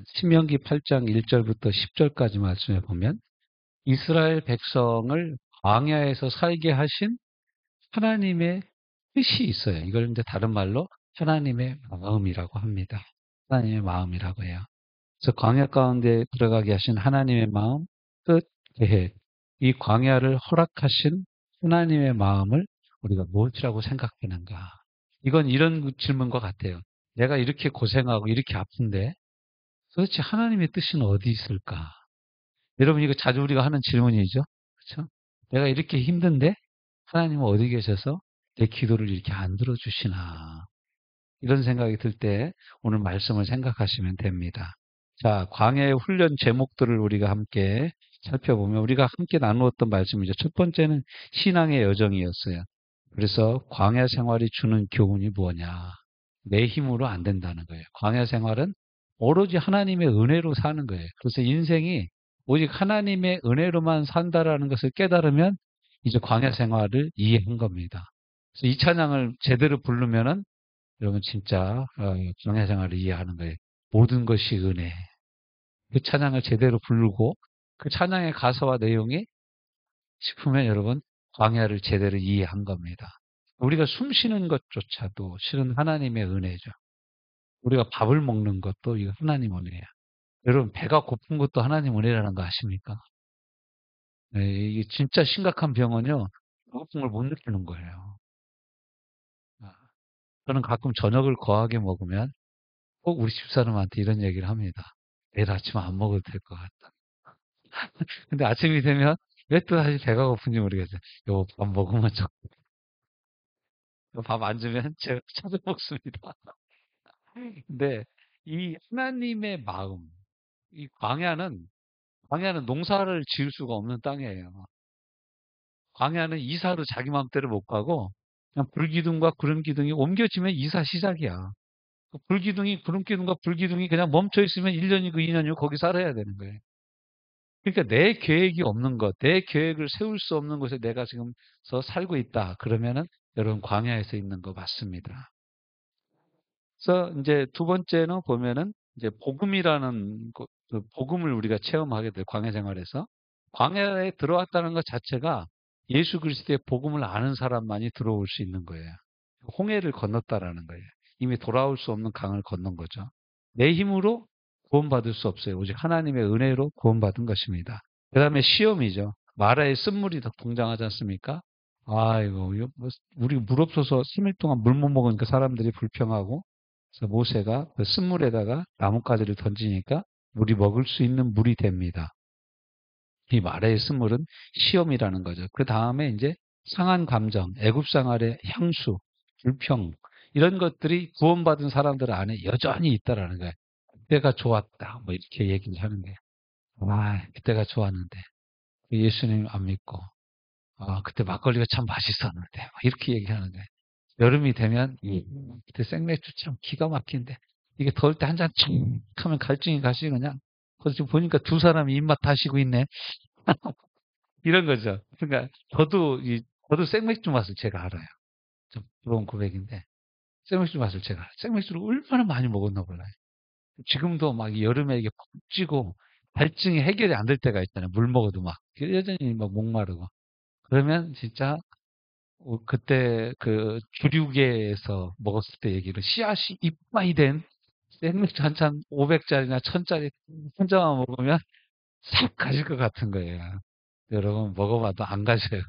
신명기 8장 1절부터 10절까지 말씀해 보면 이스라엘 백성을 광야에서 살게 하신 하나님의 뜻이 있어요. 이걸 이제 다른 말로 하나님의 마음이라고 합니다. 하나님의 마음이라고 해요. 그래서 광야 가운데 들어가게 하신 하나님의 마음, 뜻, 계획. 이 광야를 허락하신 하나님의 마음을 우리가 무엇이라고 생각하는가? 이건 이런 질문과 같아요. 내가 이렇게 고생하고 이렇게 아픈데 도대체 하나님의 뜻은 어디 있을까? 여러분 이거 자주 우리가 하는 질문이죠. 그렇죠? 내가 이렇게 힘든데 하나님은 어디 계셔서 내 기도를 이렇게 안 들어주시나? 이런 생각이 들 때 오늘 말씀을 생각하시면 됩니다. 자, 광야의 훈련 제목들을 우리가 함께 살펴보면 우리가 함께 나누었던 말씀이죠. 첫 번째는 신앙의 여정이었어요. 그래서 광야 생활이 주는 교훈이 뭐냐? 내 힘으로 안 된다는 거예요. 광야 생활은 오로지 하나님의 은혜로 사는 거예요. 그래서 인생이 오직 하나님의 은혜로만 산다라는 것을 깨달으면 이제 광야 생활을 이해한 겁니다. 그래서 이 찬양을 제대로 부르면은 여러분 진짜 광야 생활을 이해하는 거예요. 모든 것이 은혜. 그 찬양을 제대로 부르고 그 찬양의 가사와 내용이 싶으면 여러분 광야를 제대로 이해한 겁니다. 우리가 숨 쉬는 것조차도 실은 하나님의 은혜죠. 우리가 밥을 먹는 것도 이거 하나님 은혜야. 여러분 배가 고픈 것도 하나님 은혜라는 거 아십니까? 네, 이게 진짜 심각한 병은요. 배고픔을 못 느끼는 거예요. 아, 저는 가끔 저녁을 거하게 먹으면 꼭 우리 집사람한테 이런 얘기를 합니다. 내일 아침 안 먹어도 될 것 같다. 근데 아침이 되면 왜 또 다시 배가 고픈지 모르겠어요. 요 밥 먹으면 밥 안 주면 제가 찾아 먹습니다. 근데 이 하나님의 마음, 이 광야는 농사를 지을 수가 없는 땅이에요. 광야는 이사로 자기 마음대로 못 가고 그냥 불기둥과 구름기둥이 옮겨지면 이사 시작이야. 그 불기둥이 구름기둥과 불기둥이 그냥 멈춰 있으면 1년이고 2년이고 거기 살아야 되는 거예요. 그러니까 내 계획이 없는 것, 내 계획을 세울 수 없는 곳에 내가 지금서 살고 있다. 그러면은 여러분 광야에서 있는 거 맞습니다. 그래서 이제 두 번째는 보면은 이제 복음이라는 그 복음을 우리가 체험하게 돼요. 광야 생활에서. 광야에 들어왔다는 것 자체가 예수 그리스도의 복음을 아는 사람만이 들어올 수 있는 거예요. 홍해를 건넜다라는 거예요. 이미 돌아올 수 없는 강을 건넌 거죠. 내 힘으로 구원받을 수 없어요. 오직 하나님의 은혜로 구원받은 것입니다. 그 다음에 시험이죠. 마라의 쓴물이 더 등장하지 않습니까? 아이고, 이거 뭐 우리 물 없어서 3일 동안 물 못 먹으니까 사람들이 불평하고, 그래서 모세가 그 쓴물에다가 나뭇가지를 던지니까 물이 먹을 수 있는 물이 됩니다. 이 마라의 쓴물은 시험이라는 거죠. 그 다음에 이제 상한 감정, 애굽 생활의 향수, 불평, 이런 것들이 구원받은 사람들 안에 여전히 있다라는 거예요. 그때가 좋았다. 뭐 이렇게 얘기를 하는데, 아, 그때가 좋았는데. 예수님 안 믿고, 아, 그때 막걸리가 참 맛있었는데, 막 이렇게 얘기하는 거예요. 여름이 되면, 그때 생맥주 참 기가 막힌데, 이게 더울 때 한 잔 쭉 하면 갈증이 가시 그냥. 그래서 지금 보니까 두 사람이 입맛 다시고 있네. 이런 거죠. 그러니까, 저도 생맥주 맛을 제가 알아요. 좀 부러운 고백인데, 생맥주 맛을 제가 알아요. 생맥주를 얼마나 많이 먹었나 몰라요. 지금도 막 이 여름에 이게 푹 찌고, 갈증이 해결이 안 될 때가 있잖아요. 물 먹어도 막. 여전히 막 목마르고. 그러면 진짜 그때 그 주류계에서 먹었을 때 얘기를 씨앗이 이빠이 된 생맥주 한 잔 500짜리나 1000짜리 한 잔만 먹으면 싹 가실 것 같은 거예요. 여러분 먹어봐도 안 가셔요.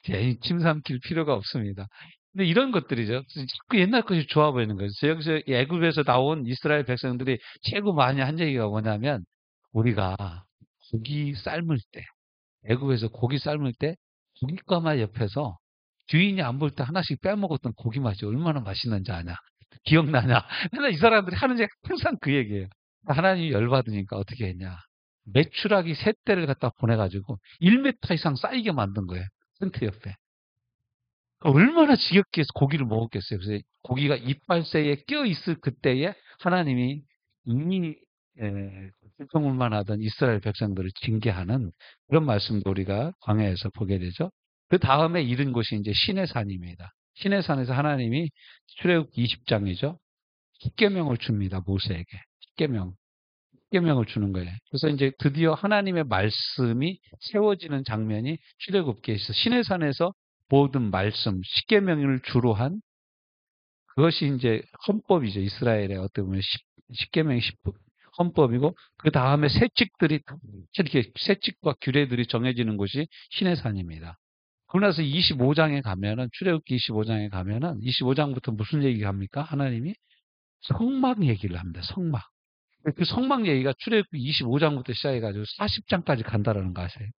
괜히 침 삼킬 필요가 없습니다. 근데 이런 것들이죠. 자꾸 옛날 것이 좋아 보이는 거죠. 여기서 애굽에서 나온 이스라엘 백성들이 최고 많이 한 얘기가 뭐냐면 우리가 고기 삶을 때 애굽에서 고기 삶을 때 고깃가마 옆에서 주인이 안 볼 때 하나씩 빼먹었던 고기 맛이 얼마나 맛있는지 아냐? 기억나냐? 맨날 이 사람들이 하는 얘기 항상 그 얘기예요. 하나님이 열받으니까 어떻게 했냐? 메추라기 세 떼를 갖다 보내가지고 1m 이상 쌓이게 만든 거예요. 텐트 옆에. 얼마나 지겹게 고기를 먹었겠어요. 그래서 고기가 이빨새에 껴 있을 그때에 하나님이 이미 불평불만 하던 이스라엘 백성들을 징계하는 그런 말씀도 우리가 광야에서 보게 되죠. 그 다음에 이른 곳이 이제 시내산입니다. 시내산에서 하나님이 출애굽기 20장이죠. 십계명을 줍니다. 모세에게. 십계명. 십계명을 주는 거예요. 그래서 이제 드디어 하나님의 말씀이 세워지는 장면이 출애굽기에 있어. 시내산에서 모든 말씀, 십계명을 주로 한 그것이 이제 헌법이죠. 이스라엘의 어떻게 보면 십계명의 헌법이고 그 다음에 세칙들이 이렇게 세칙과 규례들이 정해지는 곳이 시내산입니다. 그러고 나서 25장에 가면은 출애굽기 25장에 가면은 25장부터 무슨 얘기가 합니까? 하나님이 성막 얘기를 합니다. 성막. 그 성막 얘기가 출애굽기 25장부터 시작해가지고 40장까지 간다라는 거 아세요?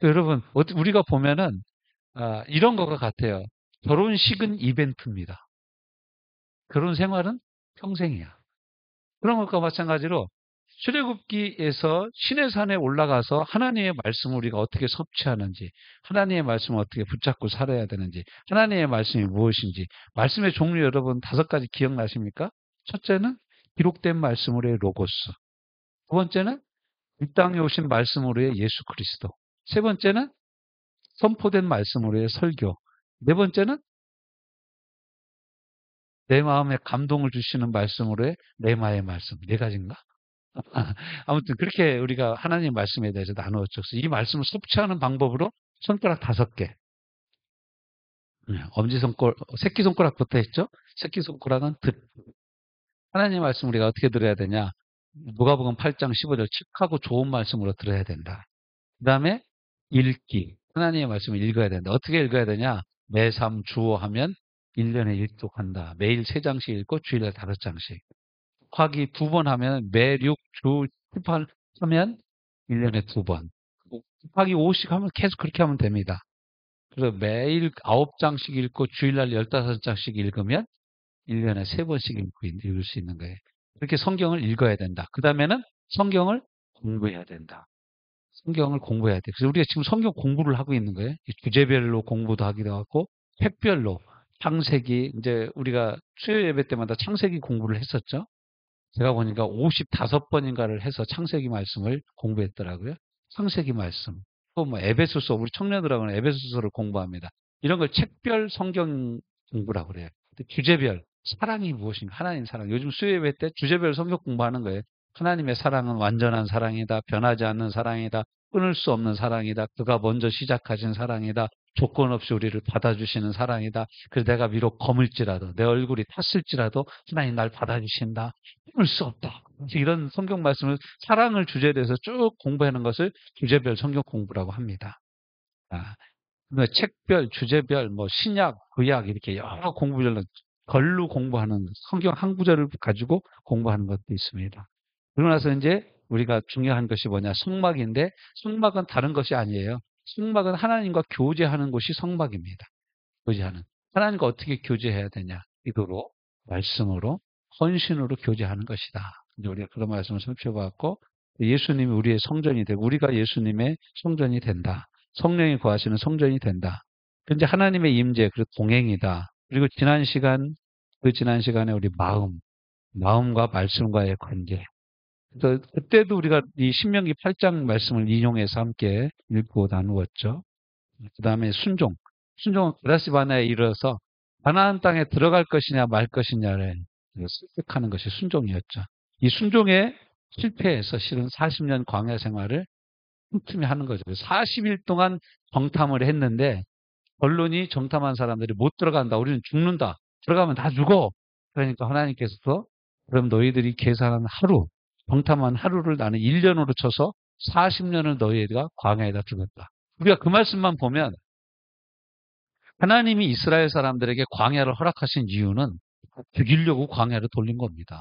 여러분 우리가 보면은 이런 거가 같아요. 결혼식은 이벤트입니다. 결혼 생활은 평생이야. 그런 것과 마찬가지로 출애굽기에서 시내산에 올라가서 하나님의 말씀을 우리가 어떻게 섭취하는지, 하나님의 말씀을 어떻게 붙잡고 살아야 되는지, 하나님의 말씀이 무엇인지, 말씀의 종류 여러분 5가지 기억나십니까? 첫째는 기록된 말씀으로의 로고스. 두 번째는 이 땅에 오신 말씀으로의 예수 그리스도. 세 번째는 선포된 말씀으로의 설교. 네 번째는 내 마음에 감동을 주시는 말씀으로의 레마의 말씀. 4가지인가? 아무튼 그렇게 우리가 하나님 말씀에 대해서 나누었죠. 그래서 이 말씀을 섭취하는 방법으로 손가락 5개. 엄지손가락, 새끼손가락부터 했죠? 새끼손가락은 하나님 말씀 우리가 어떻게 들어야 되냐? 누가복음 8장 15절 칙하고 좋은 말씀으로 들어야 된다. 그 다음에 읽기. 하나님의 말씀을 읽어야 된다. 어떻게 읽어야 되냐? 매삼 주어하면 1년에 1독한다. 매일 3장씩 읽고 주일에 5장씩. 곱하기 2번 하면 매 6, 주 18 하면 1년에 2번. 곱하기 5씩 하면 계속 그렇게 하면 됩니다. 그래서 매일 9장씩 읽고 주일날 15장씩 읽으면 1년에 3번씩 읽을 수 있는 거예요. 그렇게 성경을 읽어야 된다. 그 다음에는 성경을 공부해야 된다. 성경을 공부해야 돼. 그래서 우리가 지금 성경 공부를 하고 있는 거예요. 주제별로 공부도 하기도 하고, 획별로, 창세기, 이제 우리가 수요 예배 때마다 창세기 공부를 했었죠. 제가 보니까 55번인가를 해서 창세기 말씀을 공부했더라고요. 창세기 말씀. 또 뭐 에베소서, 우리 청년들하고는 에베소서를 공부합니다. 이런 걸 책별 성경 공부라고 그래요. 주제별, 사랑이 무엇인가? 하나님 사랑. 요즘 수요예배 때 주제별 성경 공부하는 거예요. 하나님의 사랑은 완전한 사랑이다. 변하지 않는 사랑이다. 끊을 수 없는 사랑이다. 그가 먼저 시작하신 사랑이다. 조건 없이 우리를 받아주시는 사랑이다. 그래서 내가 비록 검을지라도 내 얼굴이 탔을지라도 하나님 날 받아주신다. 끊을 수 없다. 이런 성경 말씀을 사랑을 주제로 해서 쭉 공부하는 것을 주제별 성경 공부라고 합니다. 책별, 주제별, 뭐 신약, 구약 이렇게 여러 공부별로 걸로 공부하는 성경 한 구절을 가지고 공부하는 것도 있습니다. 그러고 나서 이제 우리가 중요한 것이 뭐냐? 성막인데 성막은 다른 것이 아니에요. 성막은 하나님과 교제하는 곳이 성막입니다. 교제하는. 하나님과 어떻게 교제해야 되냐? 기도로, 말씀으로, 헌신으로 교제하는 것이다. 이제 우리가 그런 말씀을 살펴봤고 예수님이 우리의 성전이 되고 우리가 예수님의 성전이 된다. 성령이 거하시는 성전이 된다. 근데 하나님의 임재, 그리고 동행이다. 그리고 지난 시간에 우리 마음과 말씀과의 관계. 그래서 그때도 우리가 이 신명기 8장 말씀을 인용해서 함께 읽고 나누었죠. 그 다음에 순종은 가데스 바네아에 이르러서 가나안 땅에 들어갈 것이냐 말 것이냐를 선택하는 것이 순종이었죠. 이 순종에 실패해서 실은 40년 광야 생활을 틈틈이 하는 거죠. 40일 동안 정탐을 했는데 결론이 정탐한 사람들이 못 들어간다. 우리는 죽는다. 들어가면 다 죽어. 그러니까 하나님께서 그럼 너희들이 계산한 정탐한 하루를 나는 1년으로 쳐서 40년을 너희가 광야에다 죽였다. 우리가 그 말씀만 보면 하나님이 이스라엘 사람들에게 광야를 허락하신 이유는 죽이려고 광야를 돌린 겁니다.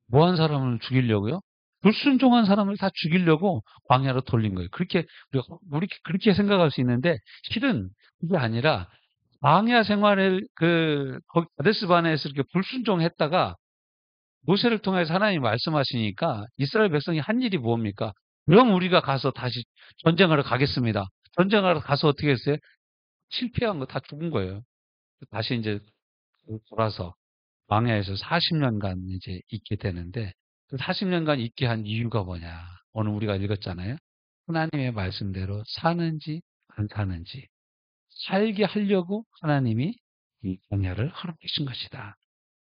뭐 한 사람을 죽이려고요? 불순종한 사람을 다 죽이려고 광야로 돌린 거예요. 우리 그렇게 생각할 수 있는데 실은 그게 아니라 광야 생활을 거기 가데스 바네아에서 이렇게 불순종했다가 모세를 통해서 하나님이 말씀하시니까 이스라엘 백성이 한 일이 뭡니까? 그럼 우리가 가서 다시 전쟁하러 가겠습니다. 전쟁하러 가서 어떻게 했어요? 실패한 거 다 죽은 거예요. 다시 이제 돌아서 광야에서 40년간 이제 있게 되는데 그 40년간 있게 한 이유가 뭐냐? 오늘 우리가 읽었잖아요. 하나님의 말씀대로 사는지 안 사는지 살게 하려고 하나님이 이 광야를 허락하신 것이다.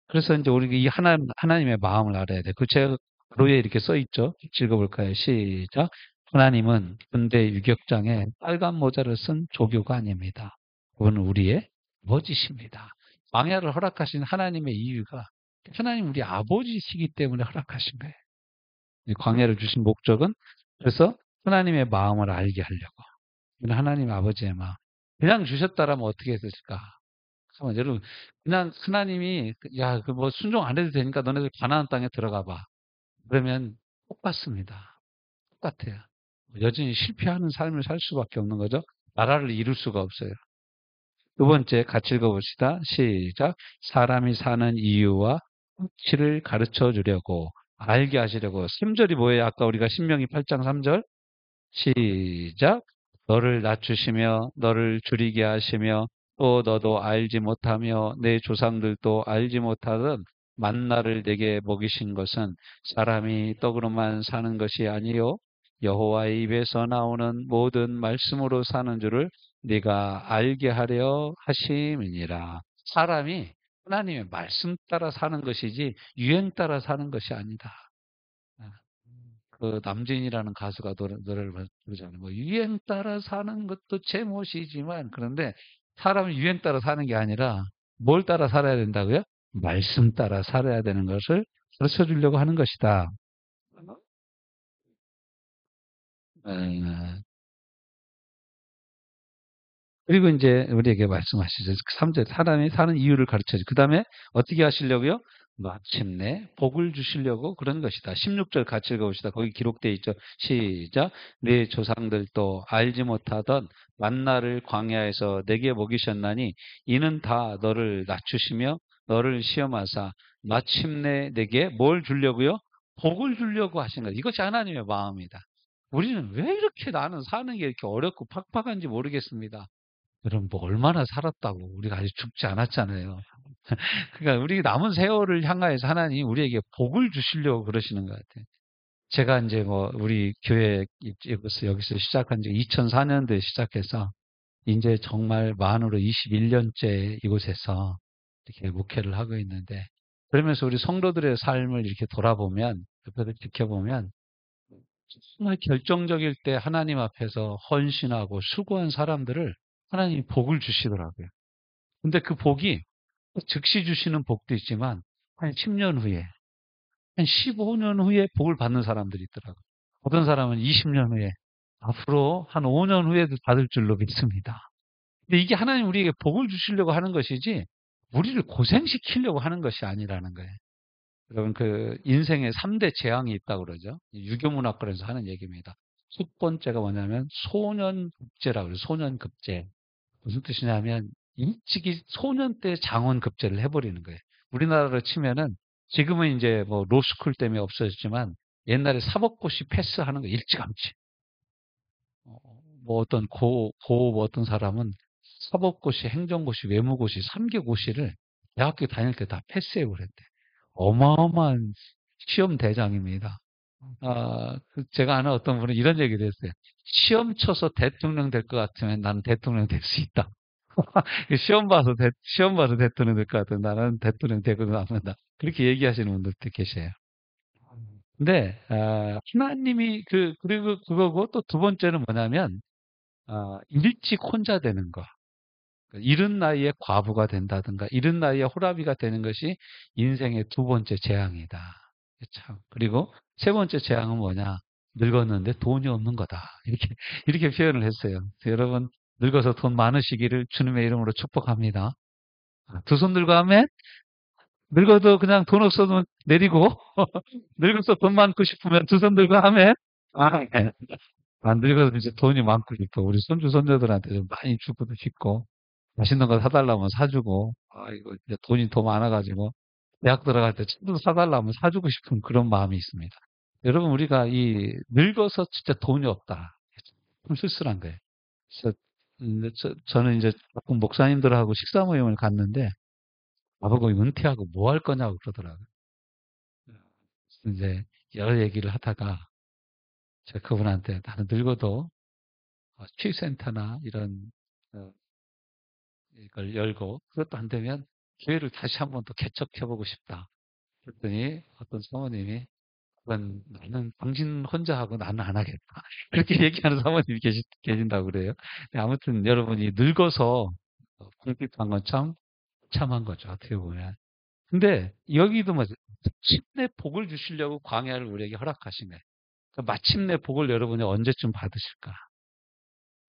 그래서 이제 우리 이 하나님의 마음을 알아야 돼. 그 제가 로에 이렇게 써 있죠. 읽어볼까요? 시작. 하나님은 군대 유격장에 빨간 모자를 쓴 조교가 아닙니다. 그분은 우리의 아버지십니다. 광야를 허락하신 하나님의 이유가 하나님 우리 아버지시기 때문에 허락하신 거예요. 이 광야를 주신 목적은 그래서 하나님의 마음을 알게 하려고. 이건 하나님 아버지의 마음. 그냥 주셨다라면 어떻게 했을까? 잠깐만, 여러분, 그냥 하나님이, 야, 그 뭐 순종 안 해도 되니까 너네들 가나안 땅에 들어가 봐. 그러면 똑같습니다. 똑같아요. 여전히 실패하는 삶을 살 수밖에 없는 거죠. 나라를 이룰 수가 없어요. 두 번째, 같이 읽어봅시다. 시작. 사람이 사는 이유와 가치를 가르쳐 주려고, 알게 하시려고. 3절이 뭐예요? 아까 우리가 신명기 8장 3절. 시작. 너를 낮추시며 너를 줄이게 하시며 또 너도 알지 못하며 내 조상들도 알지 못하던 만나를 내게 먹이신 것은 사람이 떡으로만 사는 것이 아니요 여호와의 입에서 나오는 모든 말씀으로 사는 줄을 네가 알게 하려 하심이니라. 사람이 하나님의 말씀 따라 사는 것이지 유행 따라 사는 것이 아니다. 그 남진이라는 가수가 노래를 부르잖아요. 뭐 유행 따라 사는 것도 제멋이지만 그런데 사람은 유행 따라 사는 게 아니라 뭘 따라 살아야 된다고요? 말씀 따라 살아야 되는 것을 가르쳐 주려고 하는 것이다. 에, 그리고 이제 우리에게 말씀하시죠. 3절 사람이 사는 이유를 가르쳐줘. 그 다음에 어떻게 하시려고요? 마침내 복을 주시려고 그런 것이다. 16절 같이 읽어봅시다. 거기 기록되어 있죠. 시작. 네 조상들도 알지 못하던 만나를 광야에서 내게 먹이셨나니 이는 다 너를 낮추시며 너를 시험하사 마침내 내게 뭘 주려고요? 복을 주려고 하신 것. 이것이 하나님의 마음이다. 우리는 왜 이렇게 나는 사는 게 이렇게 어렵고 팍팍한지 모르겠습니다. 여러분, 뭐 얼마나 살았다고. 우리가 아직 죽지 않았잖아요. 그러니까 우리 남은 세월을 향하여서 하나님 우리에게 복을 주시려고 그러시는 것 같아요. 제가 이제 뭐 우리 교회 여기서 시작한 지 2004년도에 시작해서 이제 정말 만으로 21년째 이곳에서 이렇게 목회를 하고 있는데 그러면서 우리 성도들의 삶을 이렇게 돌아보면 옆에서 지켜보면 정말 결정적일 때 하나님 앞에서 헌신하고 수고한 사람들을 하나님이 복을 주시더라고요. 근데 그 복이 즉시 주시는 복도 있지만 한 10년 후에, 한 15년 후에 복을 받는 사람들이 있더라고요. 어떤 사람은 20년 후에, 앞으로 한 5년 후에도 받을 줄로 믿습니다. 근데 이게 하나님 우리에게 복을 주시려고 하는 것이지 우리를 고생시키려고 하는 것이 아니라는 거예요. 여러분 그 인생에 3대 재앙이 있다고 그러죠. 유교문학관에서 하는 얘기입니다. 첫 번째가 뭐냐면 소년급제라고 그래요. 소년급제. 무슨 뜻이냐면 일찍이 소년 때 장원급제를 해버리는 거예요. 우리나라로 치면은 지금은 이제 뭐 로스쿨 때문에 없어졌지만 옛날에 사법고시 패스하는 거 일찌감치. 뭐 어떤 고 어떤 사람은 사법고시, 행정고시, 외무고시, 3개 고시를 대학교 다닐 때 다 패스해 버렸대. 어마어마한 시험 대장입니다. 제가 아는 어떤 분은 이런 얘기를 했어요. 시험 쳐서 대통령 될 것 같으면 나는 대통령 될 수 있다. 시험 봐서 대통령 될 것 같으면 나는 대통령 되거든 합니다. 그렇게 얘기하시는 분들도 계세요. 근데, 하나님이 그리고 그거고 또 두 번째는 뭐냐면, 일찍 혼자 되는 거. 이른 나이에 과부가 된다든가, 이른 나이에 호라비가 되는 것이 인생의 두 번째 재앙이다. 참. 그리고 세 번째 재앙은 뭐냐? 늙었는데 돈이 없는 거다. 이렇게 표현을 했어요. 여러분, 늙어서 돈 많으시기를 주님의 이름으로 축복합니다. 두 손 들고 하면, 늙어도 그냥 돈 없어도 내리고, 늙어서 돈 많고 싶으면 두 손 들고 하면, 네. 안 늙어도 이제 돈이 많고 싶어. 우리 손주, 손녀들한테 좀 많이 주고도 싶고, 맛있는 거 사달라면 사주고, 이거 이제 돈이 더 많아가지고, 대학 들어갈 때 친구 사달라면 사주고 싶은 그런 마음이 있습니다. 여러분, 우리가 늙어서 진짜 돈이 없다. 좀 쓸쓸한 거예요. 그래서, 저는 이제 가끔 목사님들하고 식사 모임을 갔는데, 나보고 은퇴하고 뭐 할 거냐고 그러더라고요. 그래서 이제 여러 얘기를 하다가, 제가 그분한테 나는 늙어도 취센터나 이런, 어, 이걸 열고, 그것도 안 되면 교회를 다시 한번 더 개척해보고 싶다. 그랬더니 어떤 사모님이 그건 나는 당신 혼자 하고 나는 안 하겠다. 그렇게 얘기하는 사모님이 계신다고 그래요. 근데 아무튼 여러분이 늙어서 궁핍한 건 참 참한 거죠. 어떻게 보면. 근데 여기도 마침내 복을 주시려고 광야를 우리에게 허락하시네. 그러니까 마침내 복을 여러분이 언제쯤 받으실까?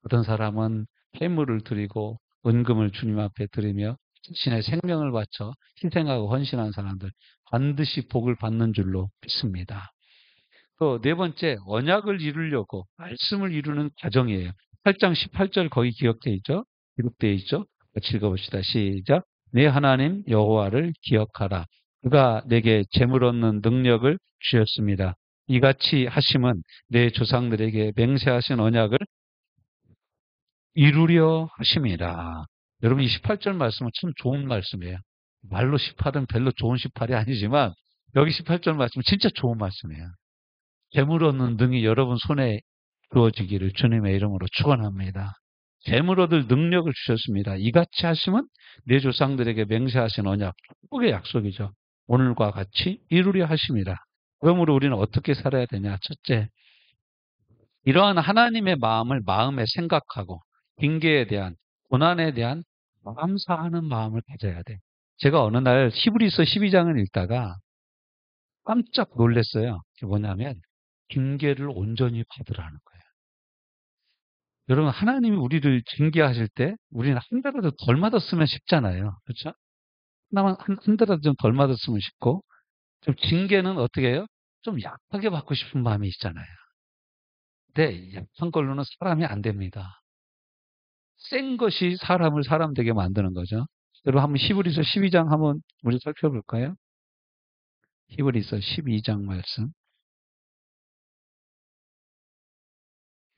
어떤 사람은 폐물을 드리고 은금을 주님 앞에 드리며 자신의 생명을 바쳐 희생하고 헌신한 사람들 반드시 복을 받는 줄로 믿습니다. 또 네 번째, 언약을 이루려고 말씀을 이루는 과정이에요. 8장 18절 거기 기억돼 있죠? 기록되어 있죠? 같이 읽어봅시다. 시작. 내 하나님 여호와를 기억하라. 그가 내게 재물 얻는 능력을 주셨습니다. 이같이 하심은 내 조상들에게 맹세하신 언약을 이루려 하심이라. 여러분 이 18절 말씀은 참 좋은 말씀이에요. 말로 18은 별로 좋은 18이 아니지만 여기 18절 말씀은 진짜 좋은 말씀이에요. 재물 얻는 등이 여러분 손에 주어지기를 주님의 이름으로 축원합니다. 재물 얻을 능력을 주셨습니다. 이같이 하시면 내 조상들에게 맹세하신 언약, 축복의 약속이죠. 오늘과 같이 이루려 하심이라. 그러므로 우리는 어떻게 살아야 되냐? 첫째, 이러한 하나님의 마음을 마음에 생각하고 징계에 대한 고난에 대한 감사하는 마음을 가져야 돼. 제가 어느 날 히브리서 12장을 읽다가 깜짝 놀랐어요. 그게 뭐냐면 징계를 온전히 받으라는 거예요. 여러분 하나님이 우리를 징계하실 때 우리는 한 대라도 덜 맞았으면 싶잖아요. 그렇죠? 하나만 한 대라도 좀 덜 맞았으면 싶고 좀 징계는 어떻게 해요? 좀 약하게 받고 싶은 마음이 있잖아요. 근데 약한 걸로는 사람이 안 됩니다. 센 것이 사람을 사람 되게 만드는 거죠. 여러분 한번 히브리서 12장 한번 우리 살펴볼까요? 히브리서 12장 말씀.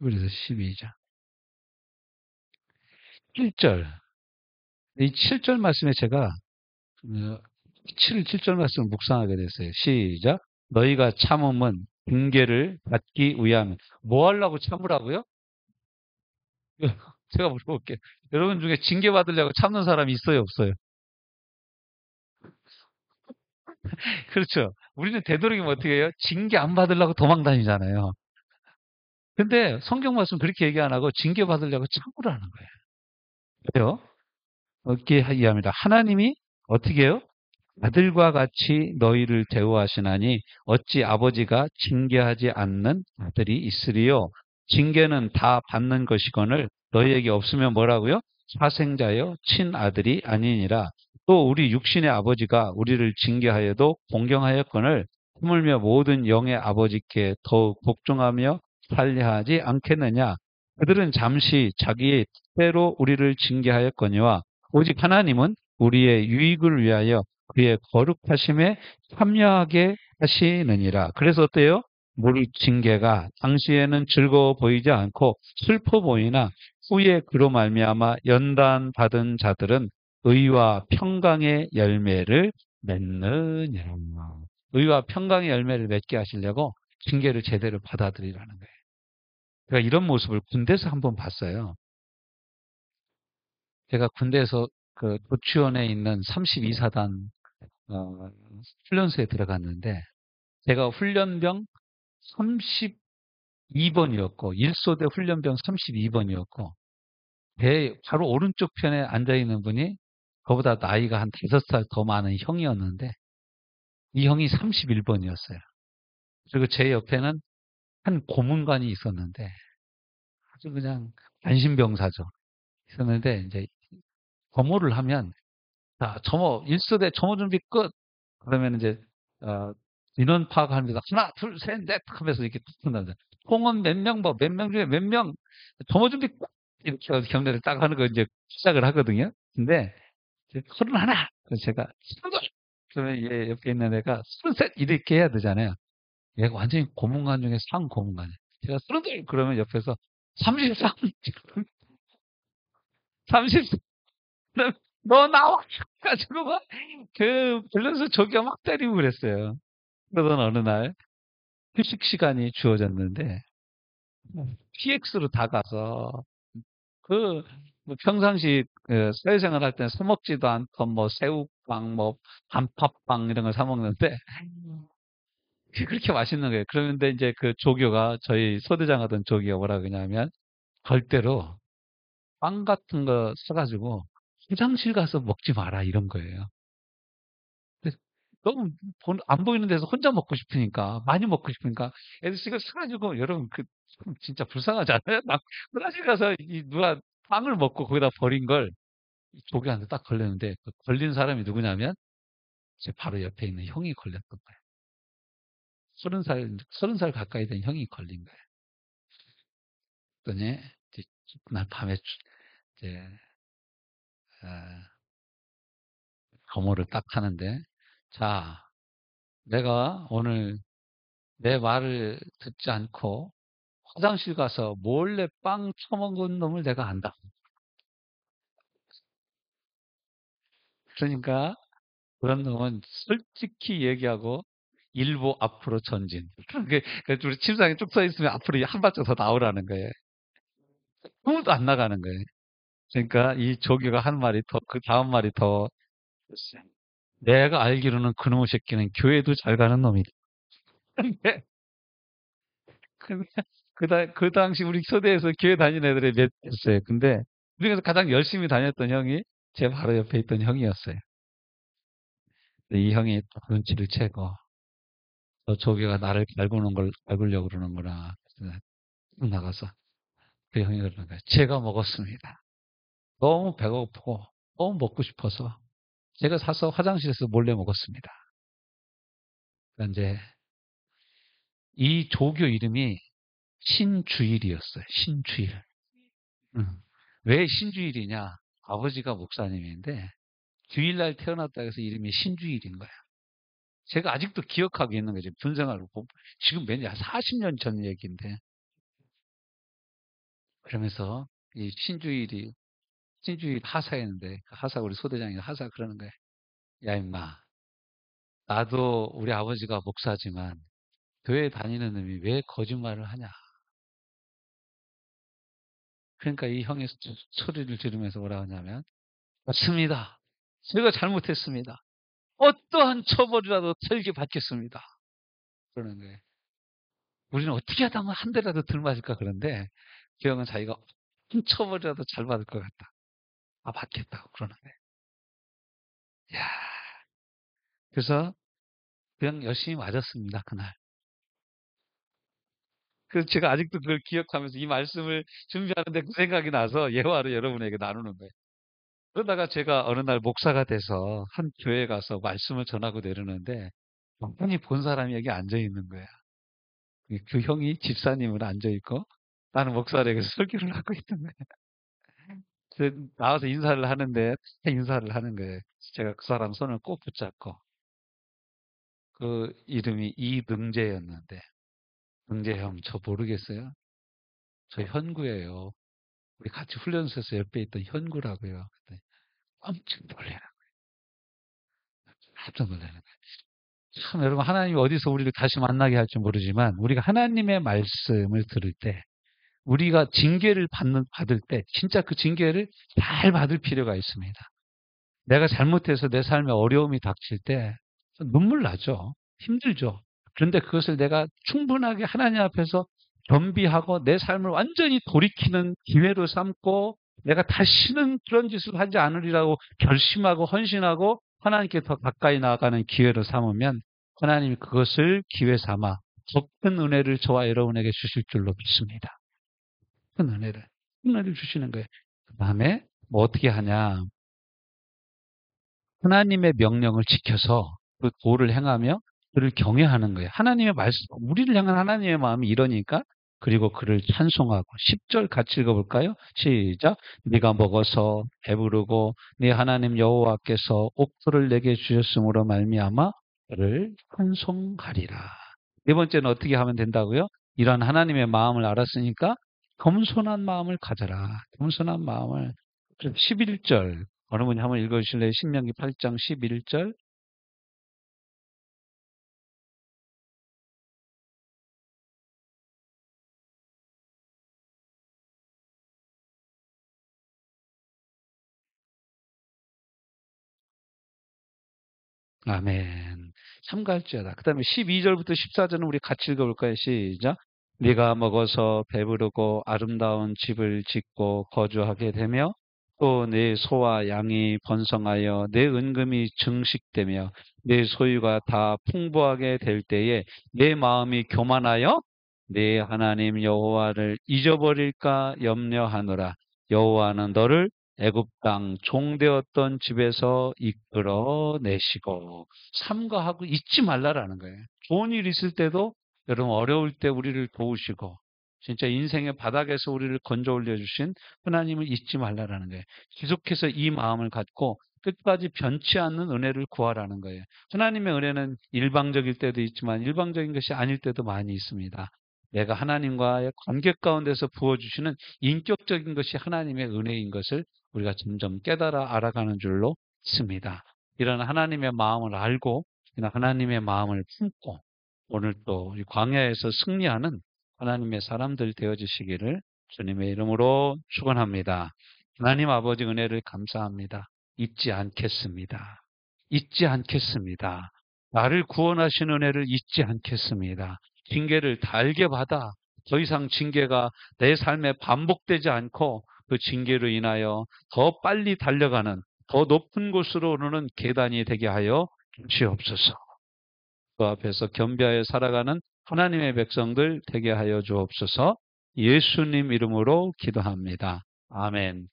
히브리서 12장 1절. 이 7절 말씀에 제가 7절 말씀을 묵상하게 됐어요. 시작. 너희가 참음은 징계를 받기 위함. 뭐 하려고 참으라고요? 제가 물어볼게요. 여러분 중에 징계 받으려고 참는 사람이 있어요, 없어요? 그렇죠. 우리는 되도록이면 어떻게 해요? 징계 안 받으려고 도망 다니잖아요. 근데 성경 말씀 그렇게 얘기 안 하고 징계 받으려고 참으라는 거예요. 왜요? 어떻게 이해합니다. 하나님이 어떻게 해요? 아들과 같이 너희를 대우하시나니 어찌 아버지가 징계하지 않는 아들이 있으리요. 징계는 다 받는 것이거늘 너희에게 없으면 뭐라고요? 사생자여 친아들이 아니니라. 또 우리 육신의 아버지가 우리를 징계하여도 공경하였거늘 하물며 모든 영의 아버지께 더욱 복종하며 살려하지 않겠느냐. 그들은 잠시 자기의 뜻대로 우리를 징계하였거니와 오직 하나님은 우리의 유익을 위하여 그의 거룩하심에 참여하게 하시느니라. 그래서 어때요? 우리 징계가 당시에는 즐거워 보이지 않고 슬퍼 보이나 후에 그로 말미암아 연단 받은 자들은 의와 평강의 열매를 맺느니라. 의와 평강의 열매를 맺게 하시려고 징계를 제대로 받아들이라는 거예요. 제가 이런 모습을 군대에서 한번 봤어요. 제가 군대에서 그 조치원에 있는 32사단 훈련소에 들어갔는데 제가 훈련병 32번이었고 1소대 훈련병 32번이었고 배 바로 오른쪽 편에 앉아 있는 분이 저보다 나이가 한 5살 더 많은 형이었는데 이 형이 31번이었어요. 그리고 제 옆에는 한 고문관이 있었는데 아주 그냥 안심병사죠. 있었는데 이제 점호를 하면 자, 점호 1소대 점호 준비 끝. 그러면 이제 어, 인원 파악하면서 하나, 둘, 셋, 넷 하면서 이렇게 툭툭 통원 몇 명, 뭐 몇 명 중에 몇 명, 점호 준비 꼭 이렇게 경례를 딱 하는 거 이제 시작을 하거든요. 근데 이제 31. 그래서 제가 32. 그러면 얘 옆에 있는 애가 33 이렇게 해야 되잖아요. 얘가 완전히 고문관 중에 상 고문관이에요. 제가 32 그러면 옆에서 33, 33. 그럼 너 나와! 가지고 막, 밸런스 조기가 막 때리고 그랬어요. 그러던 어느 날, 휴식 시간이 주어졌는데, PX로 다 가서, 그, 뭐 평상시 그 사회생활 할 때는 사 먹지도 않던 뭐 새우빵, 뭐 단팥빵 이런 걸 사 먹는데 그렇게 맛있는 거예요. 그런데 이제 그 조교가 저희 소대장 하던 조교가 뭐라 그러냐면 절대로 빵 같은 거 사가지고 화장실 가서 먹지 마라 이런 거예요. 근데 너무 안 보이는 데서 혼자 먹고 싶으니까 많이 먹고 싶으니까 애들 이거 사가지고 여러분 그 진짜 불쌍하지 않아요? 막 화장실 가서 이 누가 빵을 먹고 거기다 버린 걸 조교한테 딱 걸렸는데 그 걸린 사람이 누구냐면 제 바로 옆에 있는 형이 걸렸던 거예요. 30살 가까이 된 형이 걸린 거예요. 그랬더니 이제 그날 밤에 이제 어, 검호를 딱 하는데 자, 내가 오늘 내 말을 듣지 않고 화장실 가서 몰래 빵 처먹은 놈을 내가 안다. 그러니까 그런 놈은 솔직히 얘기하고 일부 앞으로 전진. 그게 우리 침상에 쭉 서 있으면 앞으로 한 발짝 더 나오라는 거예요. 아무도 안 나가는 거예요. 그러니까 이 조교가 한 말이 더, 그 다음 말이 더, 글쎄, 내가 알기로는 그놈의 새끼는 교회도 잘 가는 놈이다. 근데 그, 그 당시 우리 초대에서 교회 다니는 애들이 몇 있어요. 근데 우리가 가장 열심히 다녔던 형이 제 바로 옆에 있던 형이었어요. 근데 이 형이 딱 눈치를 채고 저 조교가 나를 갈구는 걸 갈구려고 그러는구나. 그래서 나가서 그 형이 그러는 거예요. 제가 먹었습니다. 너무 배고프고 너무 먹고 싶어서 제가 사서 화장실에서 몰래 먹었습니다. 그러니까 이제 이 조교 이름이 신주일이었어요. 신주일. 응. 왜 신주일이냐? 아버지가 목사님인데 주일날 태어났다 해서 이름이 신주일인 거야. 제가 아직도 기억하고 있는 거죠. 분생활로 보면. 지금 몇 년, 40년 전 얘기인데. 그러면서 이 신주일 하사였는데, 그 하사 우리 소대장이 하사 그러는 거야. 야, 임마. 나도 우리 아버지가 목사지만 교회 다니는 놈이 왜 거짓말을 하냐. 그러니까 이 형이 소리를 지르면서 뭐라 하냐면, 맞습니다. 제가 잘못했습니다. 어떠한 처벌이라도 털게 받겠습니다. 그러는 거예요. 우리는 어떻게 하다면 한 대라도 덜 맞을까 그런데 그 형은 자기가 어떤 처벌이라도 잘 받을 것 같다. 아, 받겠다고 그러는 거예요. 야, 그래서 그냥 열심히 맞았습니다, 그날. 그래서 제가 아직도 그걸 기억하면서 이 말씀을 준비하는데 그 생각이 나서 예화를 여러분에게 나누는 거예요. 그러다가 제가 어느 날 목사가 돼서 한 교회에 가서 말씀을 전하고 내려는데 형이 본 사람이 여기 앉아 있는 거야. 그 형이 집사님으로 앉아 있고 나는 목사에게 설교를 하고 있는 거야. 나와서 인사를 하는데 인사를 하는 거예요. 제가 그 사람 손을 꼭 붙잡고 그 이름이 이능재였는데 능재 형 저 모르겠어요? 저 현구예요. 우리 같이 훈련소에서 옆에 있던 현구라고요. 그때 깜짝 놀래라. 깜짝 놀라는 거예요. 참 여러분 하나님이 어디서 우리를 다시 만나게 할지 모르지만 우리가 하나님의 말씀을 들을 때 우리가 징계를 받을 때 진짜 그 징계를 잘 받을 필요가 있습니다. 내가 잘못해서 내 삶에 어려움이 닥칠 때 눈물 나죠. 힘들죠. 그런데 그것을 내가 충분하게 하나님 앞에서 겸비하고 내 삶을 완전히 돌이키는 기회로 삼고 내가 다시는 그런 짓을 하지 않으리라고 결심하고 헌신하고 하나님께 더 가까이 나아가는 기회로 삼으면 하나님이 그것을 기회 삼아 더 큰 은혜를 저와 여러분에게 주실 줄로 믿습니다. 큰 은혜를. 큰 은혜를 주시는 거예요. 그 다음에 뭐 어떻게 하냐. 하나님의 명령을 지켜서 그 도를 행하며 그를 경외하는 거예요. 하나님의 말씀, 우리를 향한 하나님의 마음이 이러니까 그리고 그를 찬송하고 10절 같이 읽어볼까요? 시작. 네가 먹어서 배부르고 네 하나님 여호와께서 옥토를 내게 주셨으므로 말미암아 그를 찬송하리라. 네 번째는 어떻게 하면 된다고요? 이런 하나님의 마음을 알았으니까 겸손한 마음을 가져라. 겸손한 마음을 11절 어느 분이 한번 읽어주실래요? 신명기 8장 11절. 아멘. 삼갈죄다. 그 다음에 12절부터 14절은 우리 같이 읽어볼까요? 시작. 네가 먹어서 배부르고 아름다운 집을 짓고 거주하게 되며 또 내 소와 양이 번성하여 내 은금이 증식되며 내 소유가 다 풍부하게 될 때에 내 마음이 교만하여 내 하나님 여호와를 잊어버릴까 염려하노라. 여호와는 너를 애굽 땅 종되었던 집에서 이끌어내시고 삼가하고 잊지 말라라는 거예요. 좋은 일 있을 때도 여러분 어려울 때 우리를 도우시고 진짜 인생의 바닥에서 우리를 건져 올려주신 하나님을 잊지 말라라는 거예요. 계속해서 이 마음을 갖고 끝까지 변치 않는 은혜를 구하라는 거예요. 하나님의 은혜는 일방적일 때도 있지만 일방적인 것이 아닐 때도 많이 있습니다. 내가 하나님과의 관계 가운데서 부어주시는 인격적인 것이 하나님의 은혜인 것을 우리가 점점 깨달아 알아가는 줄로 믿습니다. 이런 하나님의 마음을 알고 이런 하나님의 마음을 품고 오늘 또 이 광야에서 승리하는 하나님의 사람들 되어주시기를 주님의 이름으로 축원합니다. 하나님 아버지 은혜를 감사합니다. 잊지 않겠습니다. 잊지 않겠습니다. 나를 구원하신 은혜를 잊지 않겠습니다. 징계를 달게 받아 더 이상 징계가 내 삶에 반복되지 않고 그 징계로 인하여 더 빨리 달려가는 더 높은 곳으로 오르는 계단이 되게 하여 주시옵소서. 그 앞에서 겸비하여 살아가는 하나님의 백성들 되게 하여 주옵소서. 예수님 이름으로 기도합니다. 아멘.